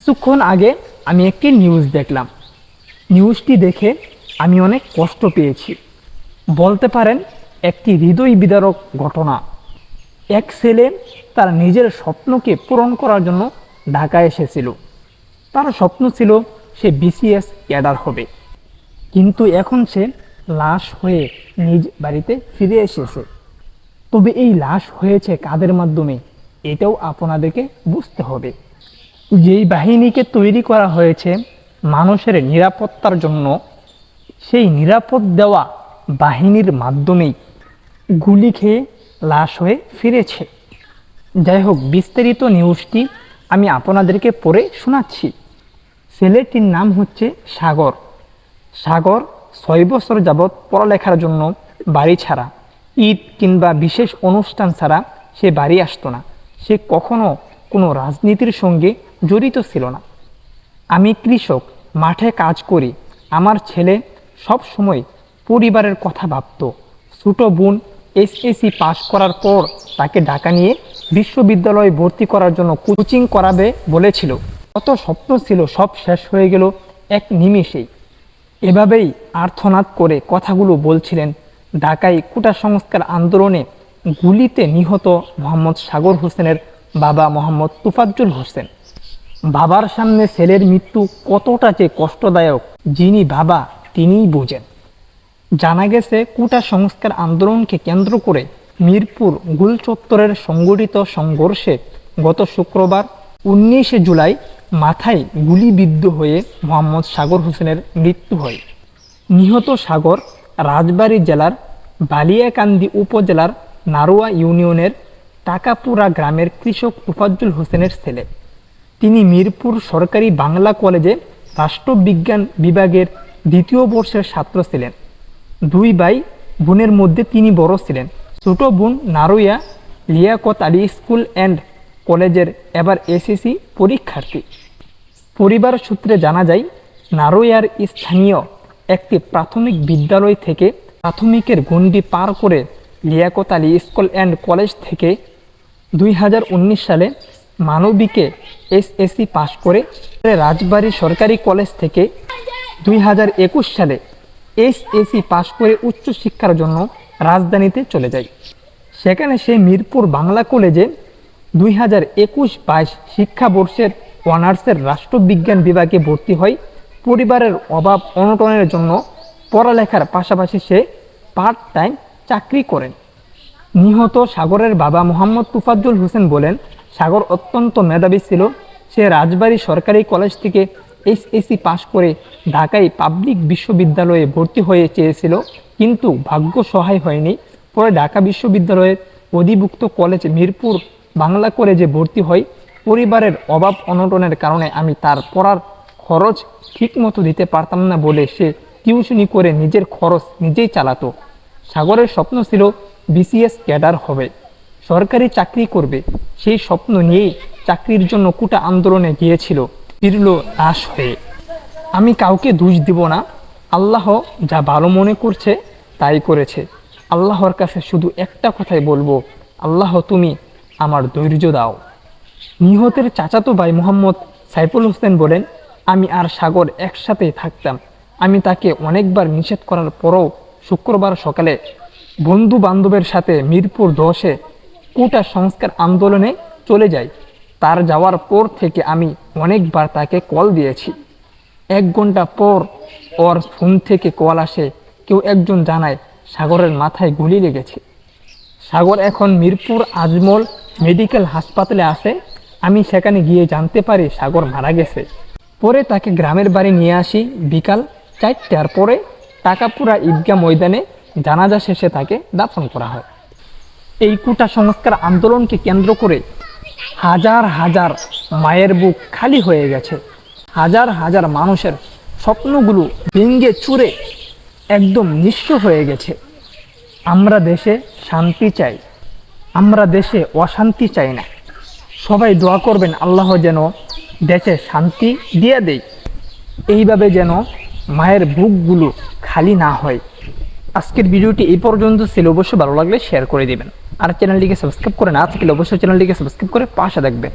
কিছুক্ষণ আগে আমি একটি নিউজ দেখলাম। নিউজটি দেখে আমি অনেক কষ্ট পেয়েছি, বলতে পারেন একটি হৃদয় বিদারক ঘটনা। এক ছেলে তার নিজের স্বপ্নকে পূরণ করার জন্য ঢাকা এসেছিল। তার স্বপ্ন ছিল সে বিসিএস ক্যাডার হবে, কিন্তু এখন সে লাশ হয়ে নিজ বাড়িতে ফিরে এসেছে। তবে এই লাশ হয়েছে কাদের মাধ্যমে, এটাও আপনাদেরকে বুঝতে হবে। যেই বাহিনীকে তৈরি করা হয়েছে মানুষের নিরাপত্তার জন্য, সেই নিরাপদ দেওয়া বাহিনীর মাধ্যমেই গুলি খেয়ে লাশ হয়ে ফিরেছে। যাই হোক, বিস্তারিত নিউজটি আমি আপনাদেরকে পড়ে শোনাচ্ছি। ছেলেটির নাম হচ্ছে সাগর। সাগর 6 বছর যাবৎ পড়ালেখার জন্য বাড়ি ছাড়া, ঈদ কিংবা বিশেষ অনুষ্ঠান ছাড়া সে বাড়ি আসতো না। সে কখনো কোনো রাজনীতির সঙ্গে জড়িত ছিল না। আমি কৃষক, মাঠে কাজ করি। আমার ছেলে সব সময় পরিবারের কথা ভাবত। ছোট বোন এসএসসি পাশ করার পর তাকে ঢাকা নিয়ে বিশ্ববিদ্যালয়ে ভর্তি করার জন্য কোচিং করাবে বলেছিল। কত স্বপ্ন ছিল, সব শেষ হয়ে গেল এক নিমেষেই। এভাবেই আর্তনাদ করে কথাগুলো বলছিলেন ঢাকায় কোটা সংস্কার আন্দোলনে গুলিতে নিহত মোহাম্মদ সাগর হোসেনের বাবা মোহাম্মদ তোফাজ্জল হোসেন। বাবার সামনে ছেলের মৃত্যু কতটা যে কষ্টদায়ক, যিনি বাবা তিনিই বোঝেন। জানা গেছে কোটা সংস্কার আন্দোলনকে কেন্দ্র করে মিরপুর গোল চত্বরের সংগঠিত সংঘর্ষে গত শুক্রবার 19 জুলাই মাথায় গুলিবিদ্ধ হয়ে মোহাম্মদ সাগর হোসেনের মৃত্যু হয়। নিহত সাগর রাজবাড়ী জেলার বালিয়াকান্দি উপজেলার নারোয়া ইউনিয়নের টাকাপুরা গ্রামের কৃষক তোফাজ্জল হোসেনের ছেলে। তিনি মিরপুর সরকারি বাংলা কলেজে রাষ্ট্রবিজ্ঞান বিভাগের 2য় বর্ষের ছাত্র ছিলেন। 2 ভাই বোনের মধ্যে তিনি বড় ছিলেন। ছোট বোন নারোয়া লিয়াকত আলী স্কুল অ্যান্ড কলেজের এবার এসএসসি পরীক্ষার্থী। পরিবার সূত্রে জানা যায়, নারোয়ার স্থানীয় একটি প্রাথমিক বিদ্যালয় থেকে প্রাথমিকের গণ্ডি পার করে Liaquat Ali school and college থেকে 2019 সালে মানবিকে এসএসসি পাশ করে রাজবাড়ী সরকারি কলেজ থেকে 2021 সালে এসএসসি পাশ করে উচ্চশিক্ষার জন্য রাজধানীতে চলে যায়। সেখানে সে মিরপুর বাংলা কলেজে 2021-22 শিক্ষাবর্ষের অনার্সের রাষ্ট্রবিজ্ঞান বিভাগে ভর্তি হয়। পরিবারের অভাব অনটনের জন্য পড়ালেখার পাশাপাশি সে পার্ট টাইম চাকরি করেন। নিহত সাগরের বাবা মোহাম্মদ তোফাজ্জল হোসেন বলেন, সাগর অত্যন্ত মেধাবী ছিল। সে রাজবাড়ী সরকারি কলেজ থেকে এসএসসি পাশ করে ঢাকায় পাবলিক বিশ্ববিদ্যালয়ে ভর্তি হয়ে চেয়েছিল, কিন্তু ভাগ্য সহায় হয়নি। পরে ঢাকা বিশ্ববিদ্যালয়ের অধিভুক্ত কলেজ মিরপুর বাংলা কলেজে ভর্তি হয়। পরিবারের অভাব অনটনের কারণে আমি তার পড়ার খরচ ঠিকমতো দিতে পারতাম না বলে সে টিউশনি করে নিজের খরচ নিজেই চালাতো। সাগরের স্বপ্ন ছিল বিসিএস ক্যাডার হবে, সরকারি চাকরি করবে। সেই স্বপ্ন নিয়েই চাকরির জন্য কোটা আন্দোলনে গিয়েছিল, ফিরল লাশ হয়ে। আমি কাউকে দোষ দিব না, আল্লাহ যা ভালো মনে করছে তাই করেছে। আল্লাহর কাছে শুধু একটা কথাই বলবো, আল্লাহ তুমি আমার ধৈর্য দাও। নিহতের চাচাতো ভাই মোহাম্মদ সাইফুল হোসেন বলেন, আমি আর সাগর একসাথেই থাকতাম। আমি তাকে অনেকবার নিষেধ করার পরও শুক্রবার সকালে বন্ধু বান্ধবের সাথে মিরপুর 10-এ কোটা সংস্কার আন্দোলনে চলে যাই। তার যাওয়ার পর থেকে আমি অনেকবার তাকে কল দিয়েছি। 1 ঘন্টা পর ওর ফোন থেকে কল আসে, কেউ একজন জানায় সাগরের মাথায় গুলি লেগেছে। সাগর এখন মিরপুর আজমল মেডিকেল হাসপাতালে আছে। আমি সেখানে গিয়ে জানতে পারি সাগর মারা গেছে। পরে তাকে গ্রামের বাড়ি নিয়ে আসি। বিকাল 4টার পরে টাকাপুরা ঈদগাহ ময়দানে জানাজা শেষে তাকে দাফন করা হয়। এই কোটা সংস্কার আন্দোলনকে কেন্দ্র করে হাজার হাজার মায়ের বুক খালি হয়ে গেছে। হাজার হাজার মানুষের স্বপ্নগুলো ভেঙে চুরে একদম নিঃস্ব হয়ে গেছে। আমরা দেশে শান্তি চাই, আমরা দেশে অশান্তি চাই না। সবাই দোয়া করবেন আল্লাহ যেন দেশে শান্তি দিয়ে দেয়, এইভাবে যেন মায়ের বুকগুলো খালি না হয়। আজকের ভিডিওটি এই পর্যন্ত ছিল। অবশ্যই ভালো লাগলে শেয়ার করে দিবেন, আর চ্যানেলটিকে সাবস্ক্রাইব করে না থাকলে অবশ্যই চ্যানেলটিকে সাবস্ক্রাইব করে পাশে থাকবেন।